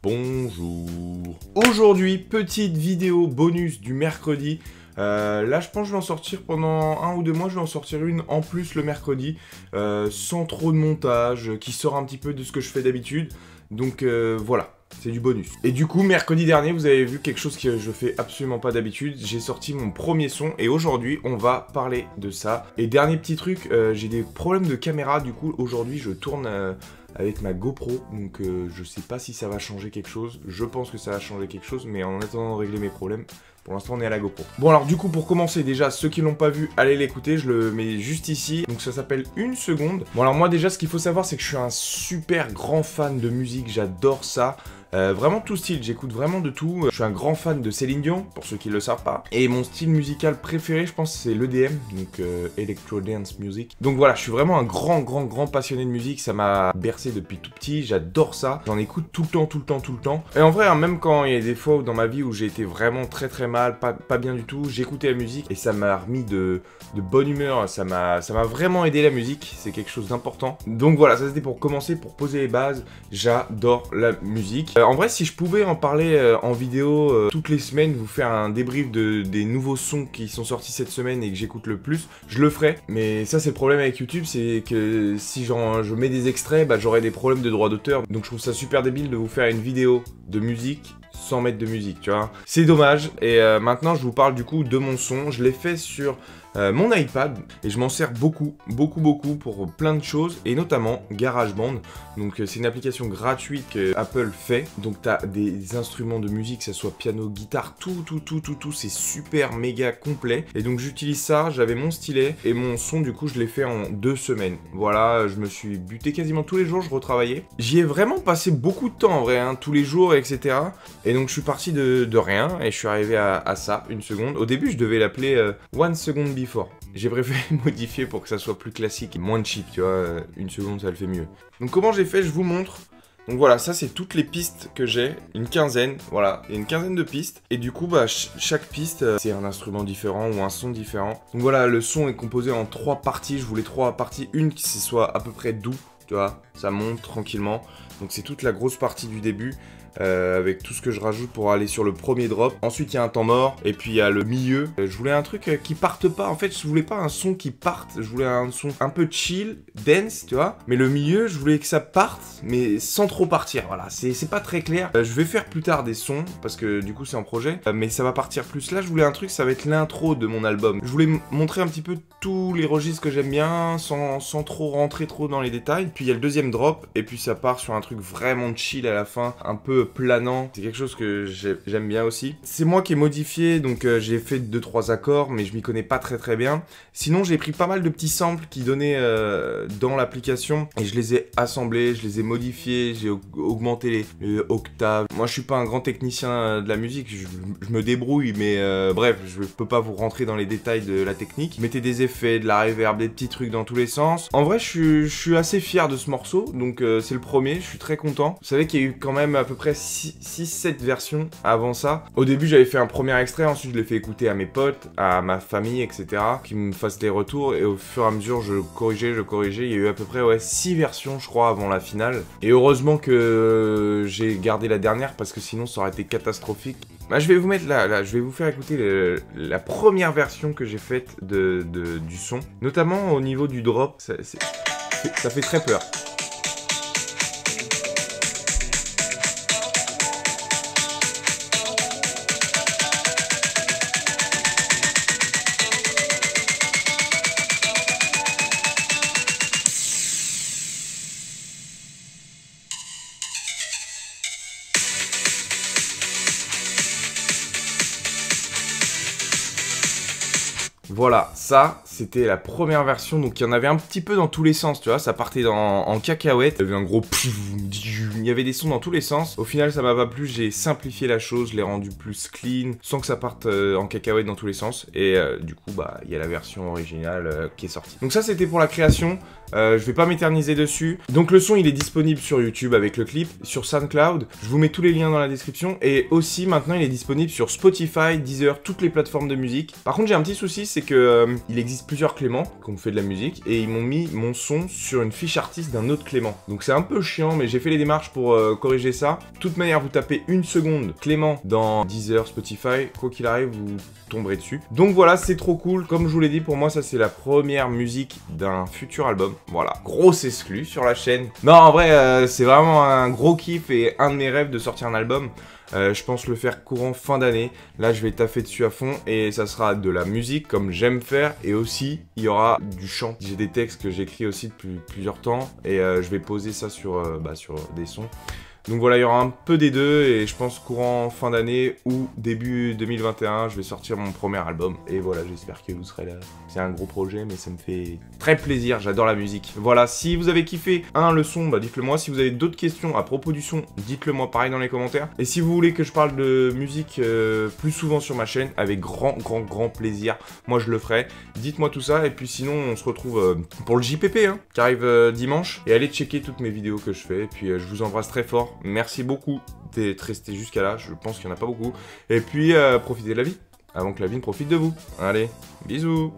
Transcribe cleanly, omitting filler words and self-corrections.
Bonjour. Aujourd'hui, petite vidéo bonus du mercredi. Là, je pense que je vais en sortir pendant 1 ou 2 mois. Je vais en sortir une en plus le mercredi, sans trop de montage, qui sort un petit peu de ce que je fais d'habitude. Donc voilà. C'est du bonus. Et du coup, mercredi dernier, vous avez vu quelque chose que je fais absolument pas d'habitude. J'ai sorti mon premier son et aujourd'hui, on va parler de ça. Et dernier petit truc, j'ai des problèmes de caméra. Du coup, aujourd'hui, je tourne avec ma GoPro. Donc, je sais pas si ça va changer quelque chose. Je pense que ça va changer quelque chose, mais en attendant de régler mes problèmes, pour l'instant, on est à la GoPro. Bon, alors du coup, pour commencer, déjà, ceux qui l'ont pas vu, allez l'écouter. Je le mets juste ici. Donc, ça s'appelle Une seconde. Bon, alors moi, déjà, ce qu'il faut savoir, c'est que je suis un super grand fan de musique. J'adore ça. Vraiment tout style, j'écoute vraiment de tout. Je suis un grand fan de Céline Dion, pour ceux qui le savent pas. Et mon style musical préféré, je pense, c'est l'EDM, donc Electro Dance Music. Donc voilà, je suis vraiment un grand passionné de musique. Ça m'a bercé depuis tout petit, j'adore ça. J'en écoute tout le temps. Et en vrai, hein, même quand il y a des fois dans ma vie où j'ai été vraiment très mal, pas bien du tout, j'écoutais la musique et ça m'a remis de bonne humeur. Ça m'a vraiment aidé la musique, c'est quelque chose d'important. Donc voilà, ça c'était pour commencer, pour poser les bases. J'adore la musique. En vrai, si je pouvais en parler en vidéo toutes les semaines, vous faire un débrief des nouveaux sons qui sont sortis cette semaine et que j'écoute le plus, je le ferais. Mais ça, c'est le problème avec YouTube, c'est que si je mets des extraits, bah, j'aurais des problèmes de droit d'auteur. Donc je trouve ça super débile de vous faire une vidéo de musique sans mettre de musique, tu vois. C'est dommage. Et maintenant, je vous parle du coup de mon son. Je l'ai fait sur mon iPad et je m'en sers beaucoup pour plein de choses et notamment GarageBand. Donc c'est une application gratuite que Apple fait. Donc tu as des instruments de musique, que ce soit piano, guitare, tout, c'est super méga complet. Et donc j'utilise ça, j'avais mon stylet et mon son du coup je l'ai fait en 2 semaines. Voilà, je me suis buté quasiment tous les jours, je retravaillais. J'y ai vraiment passé beaucoup de temps en vrai, hein, tous les jours, etc. Et donc je suis parti de rien et je suis arrivé à ça, une seconde. Au début je devais l'appeler One Second Before. J'ai préféré modifier pour que ça soit plus classique, moins cheap, tu vois, une seconde ça le fait mieux. Donc comment j'ai fait, je vous montre. Donc voilà, ça c'est toutes les pistes que j'ai, une quinzaine, voilà, il y a une quinzaine de pistes. Et du coup, bah, chaque piste, c'est un instrument différent ou un son différent. Donc voilà, le son est composé en 3 parties, je voulais 3 parties, une qui soit à peu près doux, tu vois, ça monte tranquillement. Donc c'est toute la grosse partie du début. Avec tout ce que je rajoute pour aller sur le premier drop. Ensuite, il y a un temps mort. Et puis, il y a le milieu. Je voulais un truc qui parte pas. En fait, je voulais pas un son qui parte. Je voulais un son un peu chill, dance, tu vois. Mais le milieu, je voulais que ça parte, mais sans trop partir. Voilà, c'est pas très clair. Je vais faire plus tard des sons, parce que du coup, c'est en projet. Mais ça va partir plus. Là, je voulais un truc, ça va être l'intro de mon album. Je voulais montrer un petit peu tous les registres que j'aime bien, sans trop rentrer trop dans les détails. Puis, il y a le deuxième drop. Et puis, ça part sur un truc vraiment chill à la fin. Un peu planant, c'est quelque chose que j'aime bien aussi. C'est moi qui ai modifié, donc j'ai fait 2-3 accords, mais je m'y connais pas très bien. Sinon, j'ai pris pas mal de petits samples qui donnaient dans l'application, et je les ai assemblés, je les ai modifiés, j'ai augmenté les octaves. Moi, je suis pas un grand technicien de la musique, je me débrouille, mais bref, je peux pas vous rentrer dans les détails de la technique. Mettez des effets, de la reverb, des petits trucs dans tous les sens. En vrai, je suis assez fier de ce morceau, donc c'est le premier, je suis très content. Vous savez qu'il y a eu quand même à peu près 6-7 versions avant ça. Au début, j'avais fait un premier extrait, ensuite je l'ai fait écouter à mes potes, à ma famille, etc. qui me fassent des retours, et au fur et à mesure, je corrigeais. Il y a eu à peu près 6 versions, je crois, avant la finale. Et heureusement que j'ai gardé la dernière, parce que sinon, ça aurait été catastrophique. Bah, je vais vous mettre là, je vais vous faire écouter la première version que j'ai faite du son. Notamment au niveau du drop, ça fait très peur. Voilà, ça, c'était la première version, donc il y en avait un petit peu dans tous les sens, tu vois, ça partait en cacahuète, il y avait un gros il y avait des sons dans tous les sens. Au final, ça m'a pas plu, j'ai simplifié la chose, je l'ai rendu plus clean, sans que ça parte en cacahuète dans tous les sens, et du coup, bah, il y a la version originale qui est sortie. Donc ça, c'était pour la création. Je vais pas m'éterniser dessus. Donc le son il est disponible sur YouTube avec le clip, sur SoundCloud, je vous mets tous les liens dans la description, et aussi maintenant il est disponible sur Spotify, Deezer, toutes les plateformes de musique. Par contre j'ai un petit souci, c'est que il existe plusieurs Clément qui ont fait de la musique et ils m'ont mis mon son sur une fiche artiste d'un autre Clément. Donc c'est un peu chiant, mais j'ai fait les démarches pour corriger ça. De toute manière, vous tapez 1 seconde Clément dans Deezer, Spotify, quoi qu'il arrive, vous tomberez dessus. Donc voilà, c'est trop cool. Comme je vous l'ai dit, pour moi, ça c'est la première musique d'un futur album. Voilà, grosse exclue sur la chaîne. Non, en vrai, c'est vraiment un gros kiff et un de mes rêves de sortir un album. Je pense le faire courant fin d'année. Là, je vais taffer dessus à fond et ça sera de la musique comme j'aime faire et aussi il y aura du chant. J'ai des textes que j'écris aussi depuis plusieurs temps et je vais poser ça sur des sons. Donc voilà, il y aura un peu des deux et je pense courant fin d'année ou début 2021, je vais sortir mon premier album. Et voilà, j'espère que vous serez là. C'est un gros projet, mais ça me fait très plaisir, j'adore la musique. Voilà, si vous avez kiffé le son, dites-le moi. Si vous avez d'autres questions à propos du son, dites-le moi pareil dans les commentaires. Et si vous voulez que je parle de musique plus souvent sur ma chaîne, avec grand plaisir, moi je le ferai. Dites-moi tout ça et puis sinon on se retrouve pour le JPP qui arrive dimanche. Et allez checker toutes mes vidéos que je fais et puis je vous embrasse très fort. Merci beaucoup d'être resté jusqu'à là, je pense qu'il n'y en a pas beaucoup. Et puis, profitez de la vie, avant que la vie ne profite de vous. Allez, bisous.